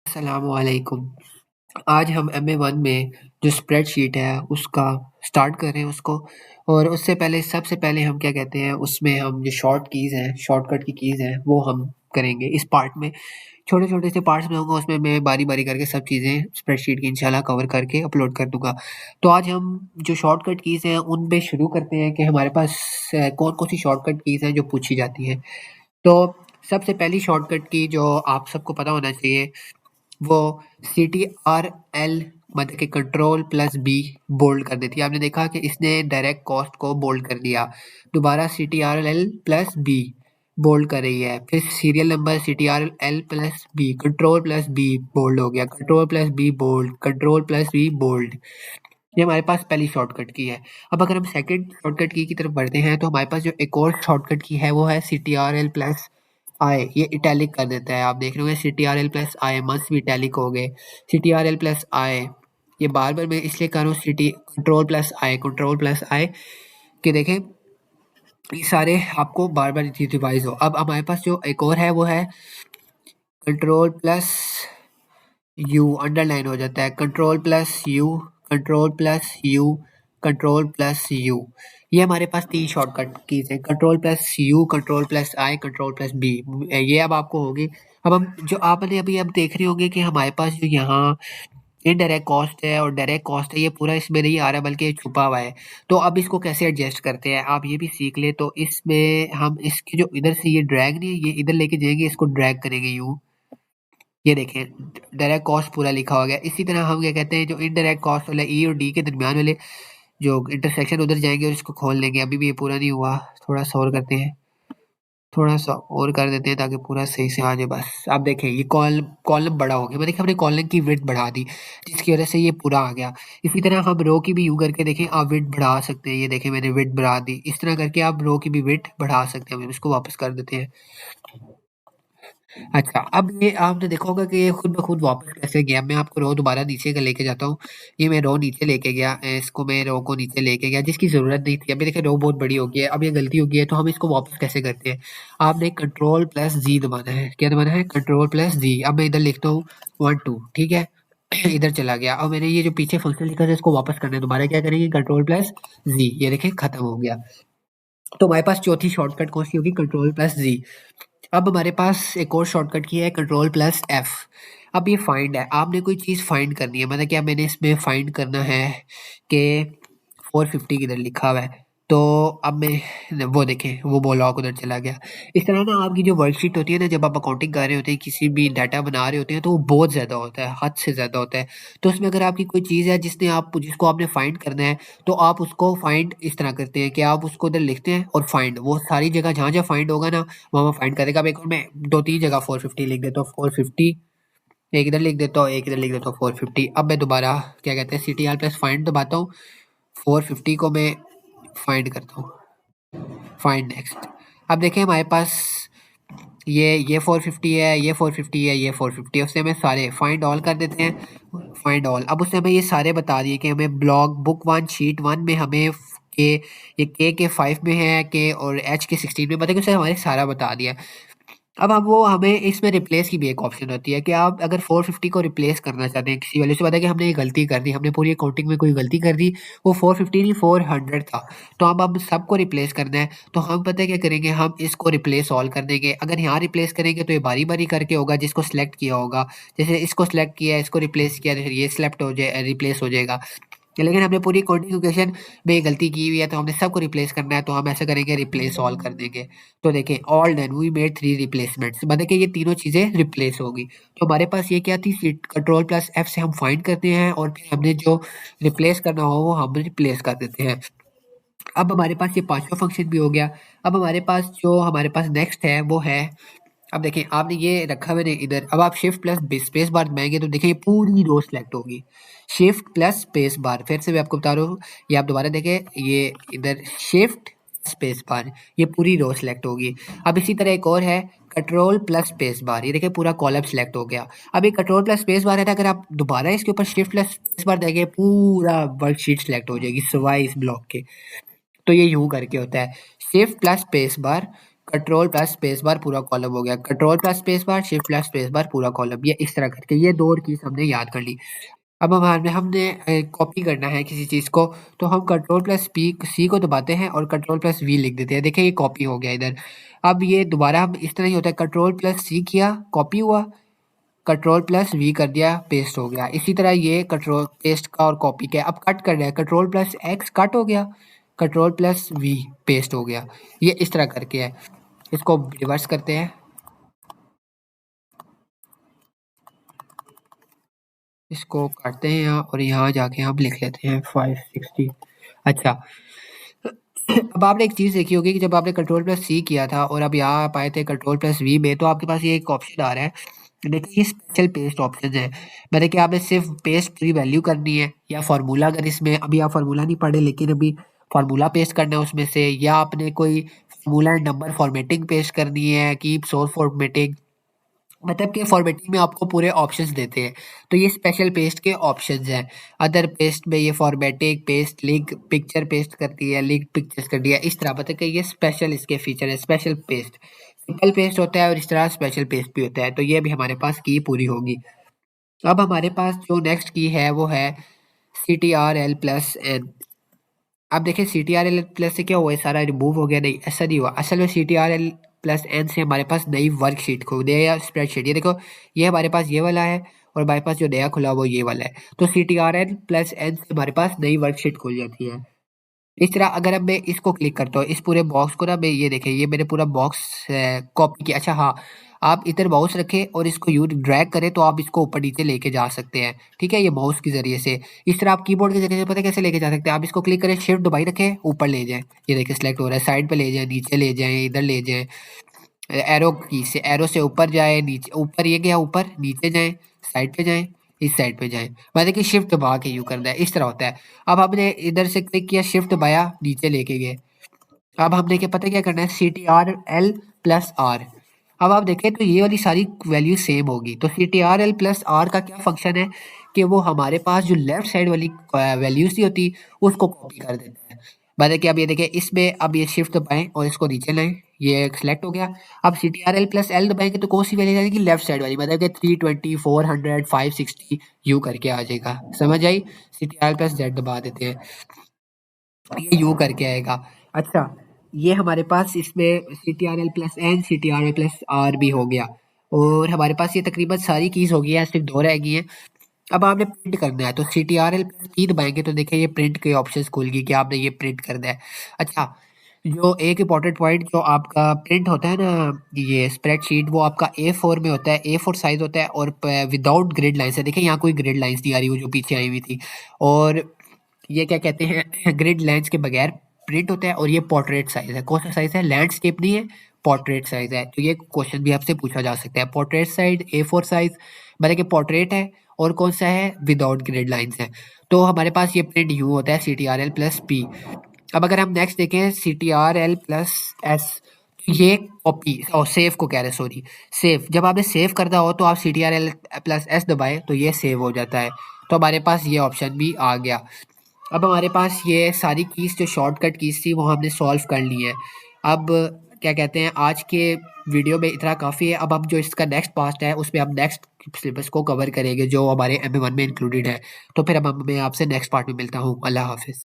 अस्सलामुअलैकुम। आज हम MA1 में जो स्प्रेडशीट है उसका स्टार्ट कर रहे हैं उसको। और उससे पहले सबसे पहले हम क्या कहते हैं उसमें हम जो शॉर्ट कीज़ हैं, शॉर्टकट की कीज़ हैं वो हम करेंगे इस पार्ट में। छोटे-छोटे से पार्ट्स में होंगे, उसमें मैं बारी-बारी करके सब चीज़ें स्प्रेडशीट की इंशाल्लाह कवर करके अपलोड कर दूँगा। तो आज हम जो शॉर्टकट कीज़ हैं उन पे शुरू करते हैं कि हमारे पास कौन-कौन सी शॉर्टकट कीज़ हैं जो पूछी जाती हैं। तो सबसे पहली शॉर्टकट की जो आप सबको पता होना चाहिए वो CTRL मतलब कि कंट्रोल प्लस बी बोल्ड कर देती है। आपने देखा कि इसने डायरेक्ट कॉस्ट को बोल्ड कर दिया। दोबारा CTRL प्लस बी बोल्ड कर रही है। फिर serial number CTRL plus B control plus B bold हो गया। Control plus B bold, control plus B bold. ये हमारे पास पहली शॉर्टकट की है। अब अगर हम सेकंड शॉर्टकट की तरफ बढ़ते हैं तो हमारे पास जो एक और शॉर्टकट की है वो है CTRL प्लस आई। ये इटैलिक कर देता है। आप देख रहे होंगे CTRL प्लस आई मस्ट भी इटैलिक हो गए। CTRL प्लस आई ये बार बार मैं इसलिए कर रहा हूँ सिटी कंट्रोल प्लस आई कि देखें ये सारे आपको बार बार रिवाइज हो। अब हमारे पास जो एक और है वो है कंट्रोल प्लस यू, अंडरलाइन हो जाता है। Control plus U, control plus U, control plus U. ये हमारे पास तीन शॉर्टकट कीज हैं। Control plus U, control plus I, control plus B. ये अब आपको होगी। अब हम जो आपने अभी अब देख रहे होंगे कि हमारे पास जो यहाँ इनडायरेक्ट कॉस्ट है और डायरेक्ट कॉस्ट है, ये पूरा इसमें नहीं आ रहा बल्कि ये छुपा हुआ है। तो अब इसको कैसे एडजस्ट करते हैं आप ये भी सीख ले। तो इसमें हम इसके जो इधर से ये ड्रैग नहीं है, ये इधर लेके जाएंगे, इसको ड्रैग करेंगे यूँ। ये देखिए डायरेक्ट कॉस्ट पूरा लिखा हो गया। इसी तरह हम क्या कहते हैं जो इनडायरेक्ट कॉस्ट वाला ई और डी के दरमियान वाले जो इंटरसेक्शन उधर जाएंगे और इसको खोल लेंगे। अभी भी ये पूरा नहीं हुआ, थोड़ा सा और करते हैं, थोड़ा सा और कर देते हैं ताकि पूरा सही से आ जाए। बस आप देखें ये कॉलम बड़ा हो गया। मैं देखिए हमने कॉलम की विड्थ बढ़ा दी जिसकी वजह से ये पूरा आ गया। इसी तरह हम रो की भी यूँ करके देखें, आप विड्थ बढ़ा सकते हैं। ये देखें मैंने विड्थ बढ़ा दी। इस तरह करके आप रो की भी विड्थ बढ़ा सकते हैं। हम इसको वापस कर देते हैं। अच्छा, अब ये आपने देखा होगा कि ये खुद ब खुद वापस कैसे गया। मैं आपको रो दोबारा नीचे का लेके जाता हूँ। ये मैं रो नीचे लेके गया, इसको मैं रो को नीचे लेके गया जिसकी ज़रूरत नहीं थी। अभी देखिए रो बहुत बड़ी हो गई है। अब ये गलती हो गई है तो हम इसको वापस कैसे करते हैं। आपने कंट्रोल प्लस जी दबाना है। क्या दबाना है? कंट्रोल प्लस जी। अब मैं इधर लिखता हूँ 1 2, ठीक है। इधर चला गया। अब मैंने ये जो पीछे फंक्शन लिखा था इसको वापस करना है। दोबारा क्या करेंगे? कंट्रोल प्लस जी। ये देखिए खत्म हो गया। तो हमारे पास चौथी शॉर्टकट कौन सी होगी? कंट्रोल प्लस जी। अब हमारे पास एक और शॉर्टकट की है कंट्रोल प्लस एफ। अब ये फाइंड है, आपने कोई चीज़ फाइंड करनी है। मतलब क्या मैंने इसमें फाइंड करना है कि 450 किधर लिखा हुआ है। तो अब मैं वो देखें वो ब्लॉक उधर चला गया। इस तरह ना आपकी जो वर्कशीट होती है ना, जब आप अकाउंटिंग कर रहे होते हैं, किसी भी डाटा बना रहे होते हैं तो वो बहुत ज़्यादा होता है, हद से ज़्यादा होता है। तो उसमें अगर आपकी कोई चीज़ है जिसको आपने फाइंड करना है तो आप उसको फाइंड इस तरह करते हैं कि आप उसको उधर लिखते हैं और फाइंड वो सारी जगह जहाँ-जहाँ फाइंड होगा ना वहाँ फाइंड करेगा। अब एक और मैं 2-3 जगह 450 लिख देता हूँ। 450 एक इधर लिख देता हूँ, एक इधर लिख देता हूँ 450। अब मैं दोबारा क्या कहते हैं CTR प्लस फाइंड दबाता हूँ। 450 को मैं फाइंड करता हूँ। Find next. अब देखें हमारे पास ये 450 है, ये 450 है, ये 450 है। उससे हमें सारे फाइंड ऑल कर देते हैं। Find all. अब उसने हमें ये सारे बता दिए कि हमें ब्लॉक बुक 1 शीट 1 में हमें के ये के 5 में है के और एच के 16 में, मतलब उसने हमारे सारा बता दिया। अब हम वो हमें इसमें रिप्लेस की भी एक ऑप्शन होती है कि आप अगर 450 को रिप्लेस करना चाहते हैं किसी वैल्यू से, पता है कि हमने ये गलती कर दी, हमने पूरी अकाउंटिंग में कोई गलती कर दी, वो 450 नहीं 400 था। तो अब हम सबको रिप्लेस करना है। तो हम पता है क्या करेंगे, हम इसको रिप्लेस ऑल कर देंगे। अगर यहाँ रिप्लेस करेंगे तो ये बारी बारी करके होगा जिसको सिलेक्ट किया होगा। जैसे इसको सिलेक्ट किया, इसको रिप्लेस किया तो फिर ये सिलेक्ट हो जाए, रिप्लेस हो जाएगा। लेकिन हमने पूरी कॉन्फ़िगरेशन में गलती की हुई है तो हमने सबको रिप्लेस करना है। तो हम ऐसा करेंगे रिप्लेस ऑल कर देंगे। तो देखें all done, we made 3 replacements, मतलब कि ये तीनों चीज़ें रिप्लेस होगी। तो हमारे पास ये क्या थी, कंट्रोल प्लस एफ से हम फाइंड करते हैं और फिर हमने जो रिप्लेस करना हो वो हम रिप्लेस कर देते हैं। अब हमारे पास ये पांचवा फंक्शन भी हो गया। अब हमारे पास नेक्स्ट है वो है, अब देखें आपने ये रखा मैंने इधर। अब आप शिफ्ट प्लस स्पेस बार दबाएंगे तो देखिए ये पूरी रो सेलेक्ट होगी। शिफ्ट प्लस स्पेस बार, फिर से मैं आपको बता रहा हूँ, ये आप दोबारा देखें, ये इधर शिफ्ट स्पेस बार, ये पूरी रो सेलेक्ट होगी। अब इसी तरह एक और है कंट्रोल प्लस स्पेस बार, ये देखिए पूरा कॉलम सेलेक्ट हो गया। अब ये कंट्रोल प्लस स्पेस बार है ना, अगर आप दोबारा इसके ऊपर शिफ्ट प्लस स्पेस बार देंगे पूरा वर्कशीट सेलेक्ट हो जाएगी सिवाय इस ब्लॉक के। तो ये यूं करके होता है, shift plus space bar control plus space bar पूरा कॉलम हो गया, control plus space bar, shift plus space bar पूरा कॉलम, ये इस तरह करके ये 2 कीज़ हमने याद कर ली। अब हमारे हमने कॉपी करना है किसी चीज़ को, तो हम कंट्रोल प्लस पी सी को दबाते हैं और कंट्रोल प्लस वी लिख देते हैं। देखिए ये कॉपी हो गया इधर। अब ये दोबारा हम इस तरह ही होता है, कंट्रोल प्लस सी किया कॉपी हुआ, कंट्रोल प्लस वी कर दिया पेस्ट हो गया। इसी तरह ये कंट्रोल पेस्ट का और कॉपी का अब कट कर रहा है, कंट्रोल प्लस एक्स कट हो गया, कंट्रोल प्लस वी पेस्ट हो गया। ये इस तरह करके है। इसको रिवर्स करते हैं, इसको काटते हैं यहाँ और यहाँ जाके हम लिख लेते हैं 560। अच्छा, अब आपने एक चीज़ देखी होगी कि जब आपने कंट्रोल प्लस सी किया था और अब यहाँ आप आए थे कंट्रोल प्लस वी में, तो आपके पास ये एक ऑप्शन आ रहा है। देखिए ये स्पेशल पेस्ट ऑप्शन है। मैंने कि आपने सिर्फ पेस्ट की वैल्यू करनी है या फार्मूला, अगर इसमें अभी आप फार्मूला नहीं पढ़े लेकिन अभी फार्मूला पेस्ट करना है उसमें से, या आपने कोई formula and number formatting paste करनी है, कीप सोर्स फॉर्मेटिंग, मतलब कि फॉर्मेटिंग में आपको पूरे ऑप्शंस देते हैं। तो ये स्पेशल पेस्ट के ऑप्शंस हैं। अदर पेस्ट में ये formatting paste, link picture paste करती है, लिंक पिक्चर्स कर दिया, इस तरह मतलब कि ये स्पेशल इसके फीचर है। स्पेशल पेस्ट सिंपल पेस्ट होता है और इस तरह स्पेशल पेस्ट भी होता है। तो ये भी हमारे पास की पूरी होगी। अब हमारे पास जो नेक्स्ट की है वो है CTRL+N। अब देखिए CTRL+ से क्या हुआ, है सारा रिमूव हो गया? नहीं, ऐसा नहीं हुआ। असल में CTRL+N से हमारे पास नई वर्कशीट खुल गई या स्प्रेडशीट। ये देखो, ये हमारे पास ये वाला है और हमारे पास जो नया खुला वो ये वाला है। तो CTRL+N से हमारे पास नई वर्कशीट खुल जाती है। इस तरह अगर अब मैं इसको क्लिक करता हूँ, इस पूरे बॉक्स को ना, मैं ये देखिए ये मैंने पूरा बॉक्स कॉपी किया। अच्छा हाँ, आप इधर माउस रखें और इसको यूँ ड्रैग करें तो आप इसको ऊपर नीचे लेके जा सकते हैं। ठीक है, ये माउस के ज़रिए से। इस तरह आप कीबोर्ड के ज़रिए से पता है कैसे लेके जा सकते हैं? आप इसको क्लिक करें, शिफ्ट दबाई रखें, ऊपर ले जाएँ। ये देखिए सिलेक्ट हो रहा है, साइड पे ले जाएँ, नीचे ले जाएँ, इधर ले जाएँ। एरो की से, एरो से ऊपर जाए, नीचे ऊपर ये गया ऊपर, नीचे जाएँ, साइड पे जाएँ, इस साइड पे जाएँ। मतलब कि शिफ्ट दबा के यूँ करना है, इस तरह होता है। अब हमने इधर से क्लिक किया, शिफ्ट दबाया, नीचे लेके गए। अब हमने क्या पता क्या करना है, CTRL+R। अब आप देखें तो ये वाली सारी वैल्यू सेम होगी। तो CTRL+R का क्या फंक्शन है कि वो हमारे पास जो लेफ्ट साइड वाली वैल्यूज नहीं होती उसको कॉपी कर देता है। मतलब कि अब ये देखें, इसमें अब ये शिफ्ट दबाएं और इसको नीचे लाएं, ये सिलेक्ट हो गया। अब CTRL+L दबाएंगे तो कौन सी वैल्यू आएगी? लेफ्ट साइड वाली, मतलब कि 320, 400, 560 यू करके आ जाएगा। समझ आई? CTRL+Z दबा देते हैं, ये यू करके आएगा। अच्छा, ये हमारे पास इसमें CTRL+N, CTRL+R भी हो गया और हमारे पास ये तकरीबन सारी कीज़ हो गई है, सिर्फ 2 रह गई हैं। अब आपने प्रिंट करना है तो CTRL+P दबाएंगे तो देखिए ये प्रिंट के ऑप्शंस खुल गई कि आपने ये प्रिंट करना है। अच्छा, जो एक इम्पॉर्टेंट पॉइंट, जो आपका प्रिंट होता है ना, ये स्प्रेडशीट, वो आपका A4 में होता है, A4 साइज होता है और विदाउट ग्रिड लाइन्स है। देखिए यहाँ कोई ग्रिड लाइन्स नहीं आ रही, वो जो पीछे आई हुई थी। और ये क्या कहते हैं, ग्रिड लाइन्स के बगैर प्रिंट होता है। और ये पोर्ट्रेट साइज है। कौन सा साइज है? लैंडस्केप नहीं है, पोर्ट्रेट साइज है। तो ये क्वेश्चन भी आपसे पूछा जा सकता है। पोर्ट्रेट साइज A4 साइज, मतलब कि पोर्ट्रेट है, और कौन सा है? विदाउट ग्रिड लाइन्स है। तो हमारे पास ये प्रिंट यूँ होता है, CTRL+P। अब अगर हम नेक्स्ट देखें CTRL+S, ये कॉपी और सेव को कह रहे हैं, सॉरी सेव। जब आपने सेव करना हो तो आप CTRL+S दबाएं तो ये सेव हो जाता है। तो हमारे पास ये ऑप्शन भी आ गया। अब हमारे पास ये सारी कीज़ जो शॉर्टकट कीज़ थी वो हमने सॉल्व कर ली है। अब क्या कहते हैं, आज के वीडियो में इतना काफ़ी है। अब हम जो इसका नेक्स्ट पार्ट है उसमें हम नेक्स्ट सिलेबस को कवर करेंगे जो हमारे M1 में इंक्लूडेड है। तो फिर अब मैं आपसे नेक्स्ट पार्ट में मिलता हूँ। अल्लाह हाफ़िज़।